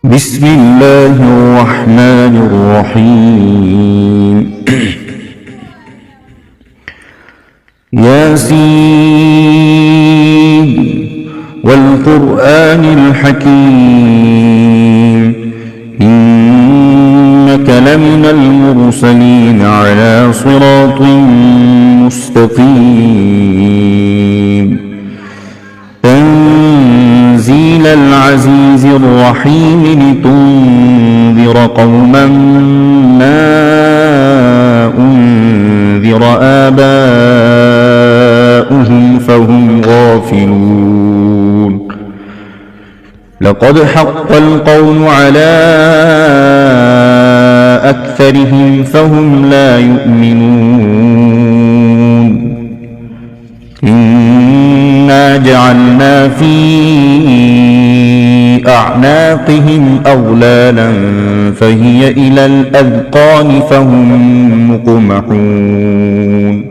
بسم الله الرحمن الرحيم ياسين والقرآن الحكيم إنك لمن المرسلين على صراط مستقيم تنزيل العزيز الرحيم لتنذر قوما ما أنذر آباؤهم فهم غافلون لقد حق القول على أكثرهم فهم لا يؤمنون إنا جعلنا في أعناقهم أغلالا فهي إلى الأذقان فهم مقمحون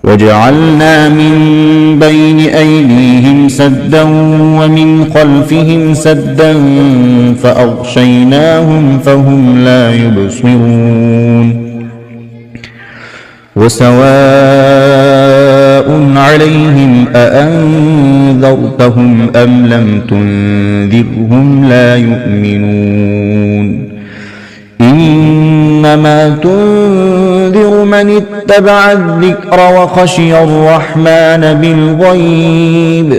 وجعلنا من بين أيديهم سدا ومن خلفهم سدا فأغشيناهم فهم لا يبصرون وسواء عليهم أأنذرتهم أم لم تنذرهم لا يؤمنون إنما تنذر من اتبع الذكر وخشي الرحمن بالغيب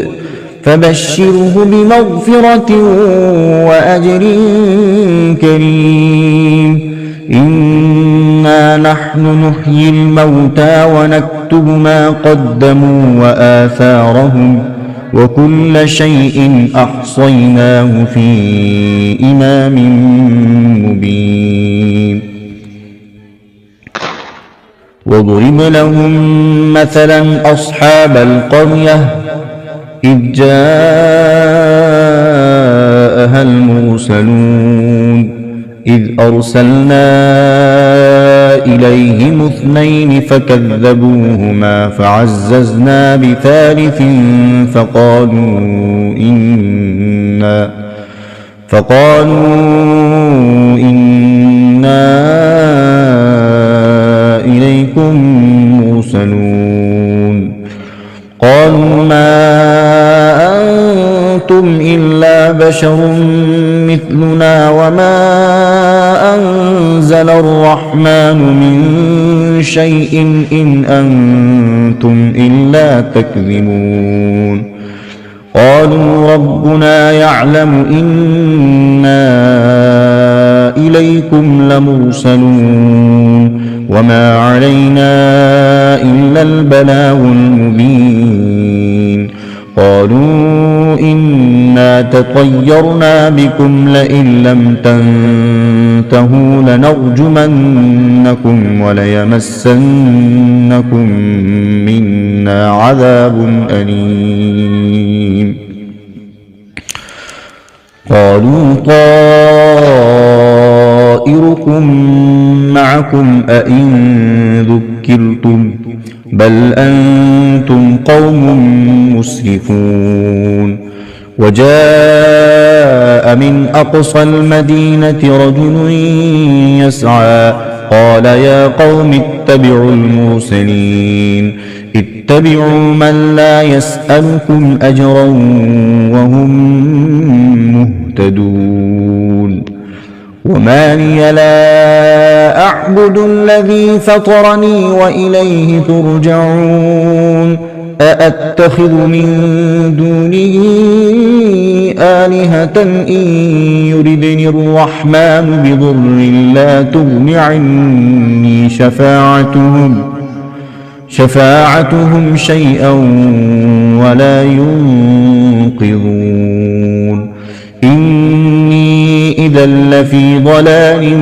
فبشره بمغفرة وأجر كريم إنا نحن نحيي الموتى ونكتب ما قدموا وآثارهم وكل شيء أحصيناه في إمام مبين واضرب لهم مثلا أصحاب القرية إذ جاءها المرسلون إذ أرسلنا إليهم اثنين فكذبوهما فعززنا بثالث فقالوا إنا إليكم مرسلون قالوا ما أنتم إلا بشر مثلنا وما أنزل الرحمن من شيء إن أنتم إلا تكذبون قالوا ربنا يعلم إنا إليكم لمرسلون وما علينا إلا البلاغ المبين قالوا إنا تطيرنا بكم لئن لم تنتهوا لنرجمنكم وليمسنكم منا عذاب أليم قالوا طائركم معكم أئن ذكرتم بل أنتم قوم مسرفون وجاء من أقصى المدينة رجل يسعى قال يا قوم اتبعوا المرسلين اتبعوا من لا يسألكم أجرا وهم مهتدون وما لي لا أعبد الذي فطرني وإليه ترجعون أأتخذ من دونه آلهة إن يردني الرحمن بضر لا تغن عني شفاعتهم شيئا ولا ينقذون إني إذا لفي ضلال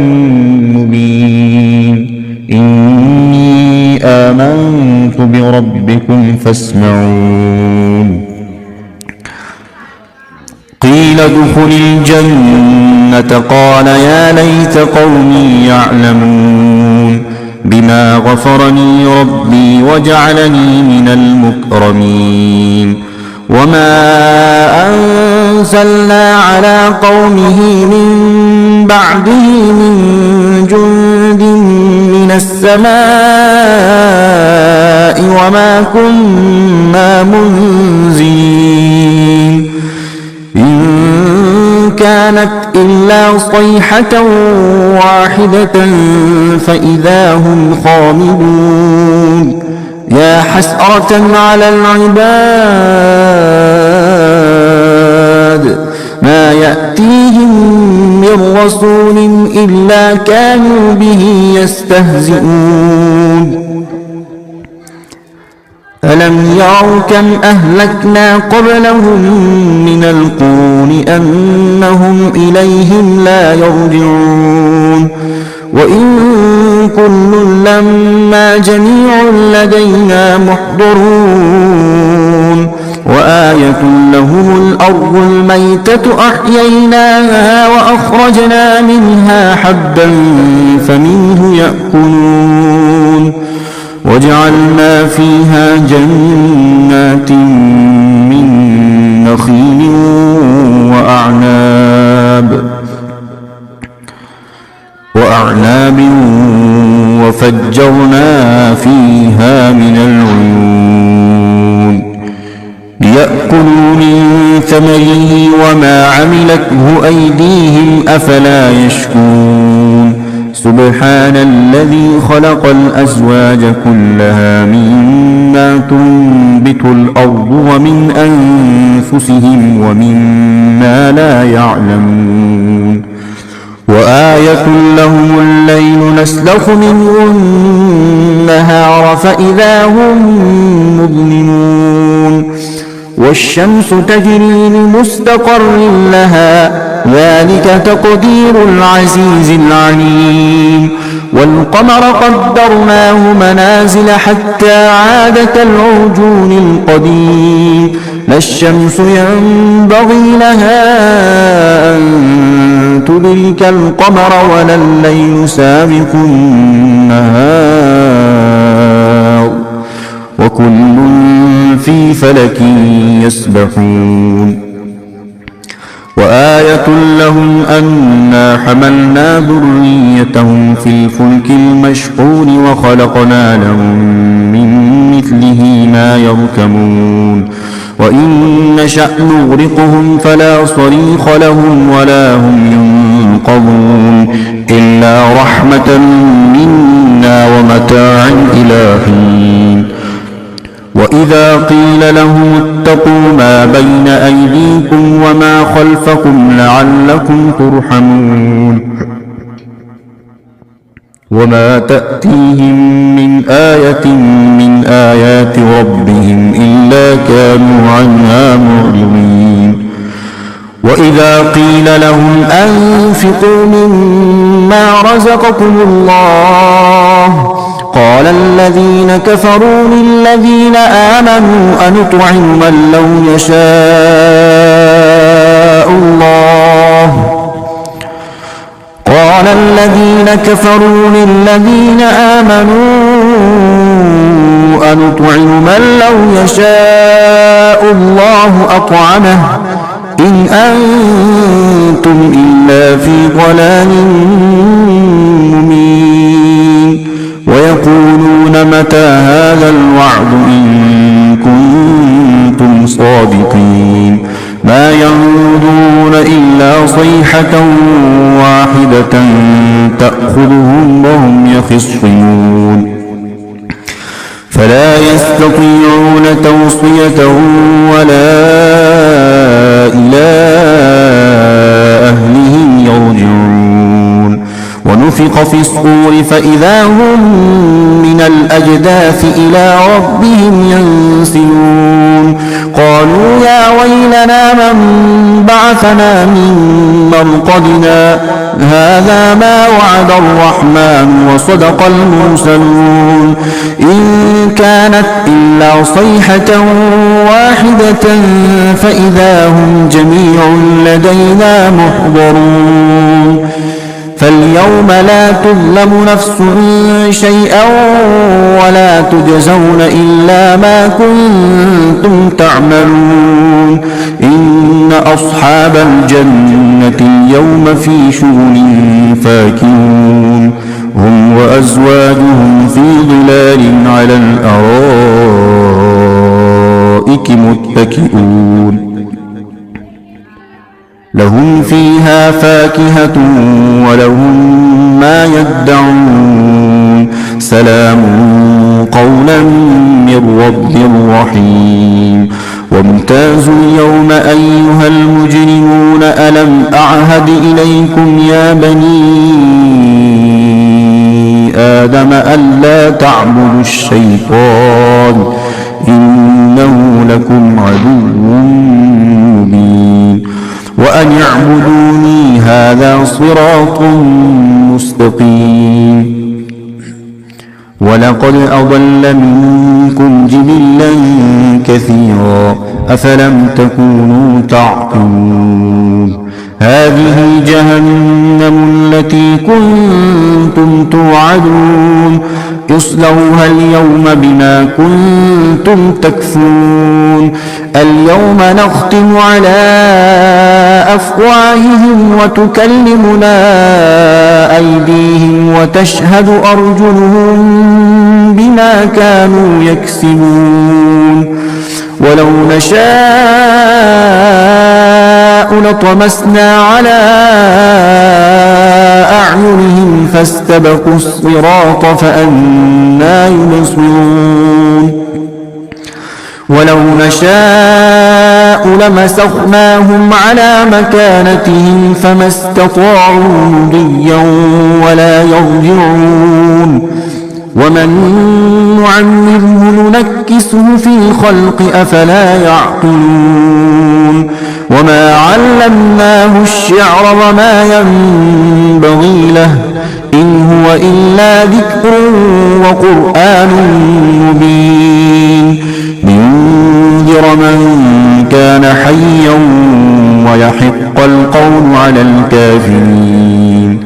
مبين إني آمنت بربكم فاسمعون قيل ادخل الجنة قال يا ليت قومي يعلمون بما غفرني ربي وجعلني من المكرمين وما أرسلنا على قومه من بعده من جند من السماء وما كنا منزلين إن كانت إلا صيحة واحدة فإذا هم خامدون يا حسرة على العباد ما يأتيهم من رسول إلا كانوا به يستهزئون ألم يروا كم أهلكنا قبلهم من القرون أنهم إليهم لا يرجعون وإن كل لما جميع لدينا محضرون وآية لهم الأرض الميتة أحييناها وأخرجنا منها حبا فمنه يأكلون وجعلنا فيها جنات من نخيل وأعناب وفجرنا فيها من العيون ليأكلوا من ثمره وما عملته أيديهم أفلا يشكرون سبحان الذي خلق الأزواج كلها مما تنبت الأرض ومن أنفسهم ومما لا يعلمون وآية لهم الليل نسلخ منه النهار فإذا هم مظلمون والشمس تجري لمستقر لها ذلك تقدير العزيز العليم والقمر قدرناه منازل حتى عاد كالعرجون القديم لا الشمس ينبغي لها أن تدرك القمر ولا الليل سابق النهار وكل في فلك يسبحون وآية لهم أنا حملنا ذريتهم في الفلك المشحون وخلقنا لهم من مثله ما يركبون وإن نشأ نغرقهم فلا صريخ لهم ولا هم ينقذون إلا رحمة منا ومتاعا إلى حين وإذا قيل لهم اتقوا ما بين أيديكم وما خلفكم لعلكم ترحمون وما تأتيهم من آية من آيات ربهم إلا كانوا عنها معرضين وإذا قيل لهم أنفقوا مما رزقكم الله قال الذين كفروا للذين آمنوا أنطعم من لو يشاء الله قال الذين كفروا للذين آمنوا أنطعم من لو يشاء الله أطعمه إن أنتم إلا في ضلال مبين ويقولون متى هذا الوعد إن كنتم صادقين ما ينظرون إلا صيحة واحدة تأخذهم وهم يخصمون فلا يستطيعون توصية ولا إلى أهلهم يرجعون ونفخ في الصور فإذا هم من الأجداث إلى ربهم ينسلون قالوا يا ويلنا من بعثنا من مرقدنا هذا ما وعد الرحمن وصدق المرسلون إن كانت إلا صيحة واحدة فإذا هم جميع لدينا محضرون فاليوم لا تظلم نفس شيئا ولا تجزون إلا ما كنتم تعملون إن أصحاب الجنة اليوم في شغل فاكهون هم وأزواجهم في ظلال على الأرائك متكئون لهم فيها فاكهة ولهم ما يدعون سلام قولا من رب رحيم وامتازوا اليوم أيها المجرمون ألم أعهد إليكم يا بني آدم ألا تعبدوا الشيطان إنه لكم عدو مبين وأن اعبدوني هذا صراط مستقيم ولقد أضل منكم جبلا كثيرا أفلم تكونوا تعقلون هذه جهنم التي كنتم توعدون اصلوها اليوم بما كنتم تكفرون اليوم نختم على أفواههم وتكلمنا أيديهم وتشهد أرجلهم بما كانوا يكسبون ولو نشاء لطمسنا على أعينهم فاستبقوا الصراط فأنى يبصرون ولو نشاء لمسخناهم على مكانتهم فما استطاعوا مضيا ولا يرجعون ومن نعمره ننكسه في الخلق أفلا يعقلون وما علمناه الشعر وما ينبغي له إن هو إلا ذكر وقرآن مبين لينذر من كان حيا ويحق القول على الكافرين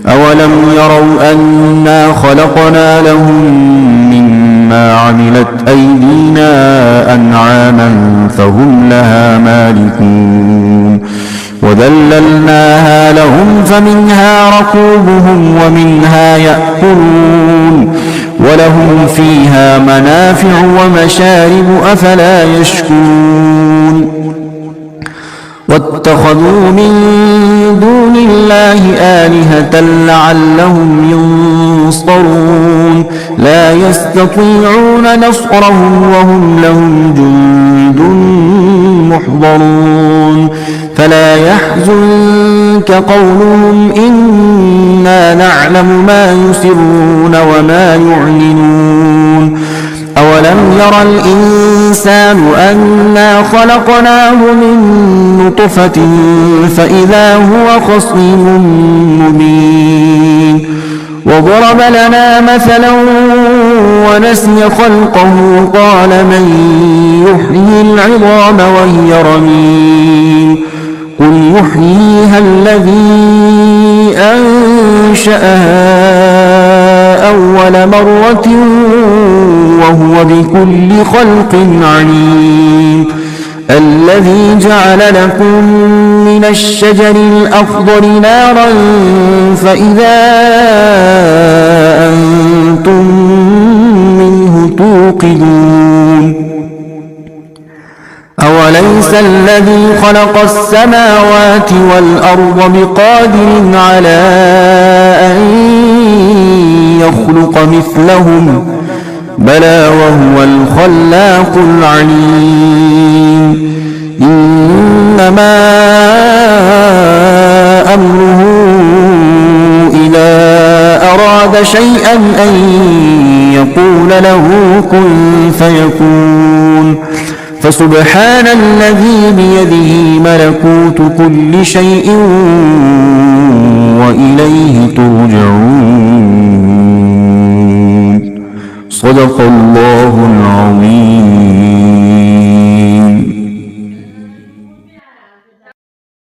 أولم يروا أنا خلقنا لهم مما عملت أيدينا أنعاما فهم لها مالكون وذللناها لهم فمنها ركوبهم ومنها يأكلون ولهم فيها منافع ومشارب أفلا يشكرون واتخذوا من دون الله آلهة لعلهم ينصرون لا يستطيعون نصرهم وهم لهم جند محضرون فلا يحزنك قولهم إنا نعلم ما يسرون وما يعلنون أولم ير الإنسان أنا خلقناه من نطفة فإذا هو خصيم مبين وضرب لنا مثلا ونسي خلقه قال من يحيي العظام وهي رميم قل يحييها الذي أنشأها أول مرة وهو بكل خلق عليم الذي جعل لكم من الشجر الأخضر نارا فإذا أنتم منه توقدون أوليس الذي خلق السماوات والأرض بقادر على أن يخلق مثلهم بلى وهو الخلاق العليم إنما أمره إذا أراد شيئا أن يقول له كن فيكون فسبحان الذي بيده ملكوت كل شيء وإليه ترجعون صدق الله العظيم.